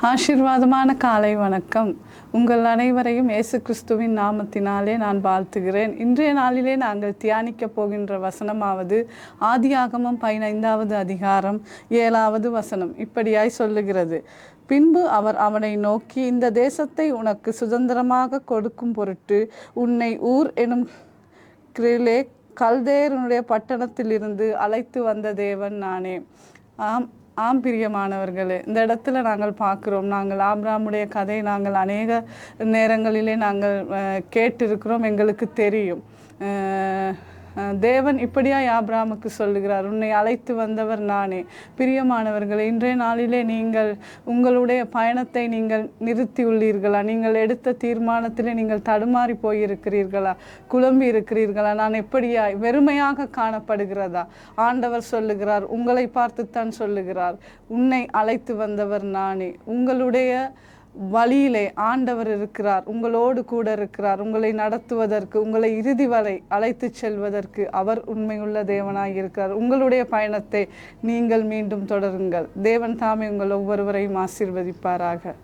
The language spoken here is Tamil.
ஆசீர்வாதமான காலை வணக்கம். உங்கள் அனைவரையும் இயேசு கிறிஸ்துவின் நாமத்தினாலே நான் வாழ்த்துகிறேன். இன்றைய நாளிலே நாங்கள் தியானிக்க போகின்ற வசனமாவது ஆதியாகமம் 15வது அதிகாரம் 7வது வசனம். இப்படியாய் சொல்லுகிறது: பின்பு அவர் அவனை நோக்கி, இந்த தேசத்தை உனக்கு சுதந்திரமாக கொடுக்கும் பொருட்டு உன்னை ஊர் எனும் கிரேலே கல்தேயருடைய பட்டணத்திலிருந்து அழைத்து வந்த தேவன் நானே. பிரியமானவர்களே, இந்த இடத்துல நாங்கள் பார்க்குறோம், நாங்கள் ஆபிரகாமுடைய கதை நாங்கள் அநேக நேரங்களிலே நாங்கள் கேட்டிருக்கிறோம், எங்களுக்கு தெரியும். தேவன் இப்படியாய் ஆபிரகாமுக்கு சொல்லுகிறார், உன்னை அழைத்து வந்தவர் நானே. பிரியமானவர்களே, இன்றைய நாளிலே நீங்கள் உங்களுடைய பயணத்தை நீங்கள் நிறுத்தி உள்ளீர்களா? நீங்கள் எடுத்த தீர்மானத்திலே நீங்கள் தடுமாறி போயிருக்கிறீர்களா? குழம்பி இருக்கிறீர்களா? நான் எப்படியாய் வெறுமையாக காணப்படுகிறதா? ஆண்டவர் சொல்லுகிறார், உங்களை பார்த்துத்தான் சொல்லுகிறார், உன்னை அழைத்து வந்தவர் நானே. உங்களுடைய வழியிலே ஆண்டவர் இருக்கிறார், உங்களோடு கூட இருக்கிறார். உங்களை நடத்துவதற்கு, உங்களை இறுதி வரை அழைத்து செல்வதற்கு அவர் உண்மையுள்ள தேவனாய் இருக்கிறார். உங்களுடைய பயணத்தை நீங்கள் மீண்டும் தொடருங்கள். தேவன் தாமே உங்கள் ஒவ்வொருவரையும் ஆசீர்வதிப்பாராக.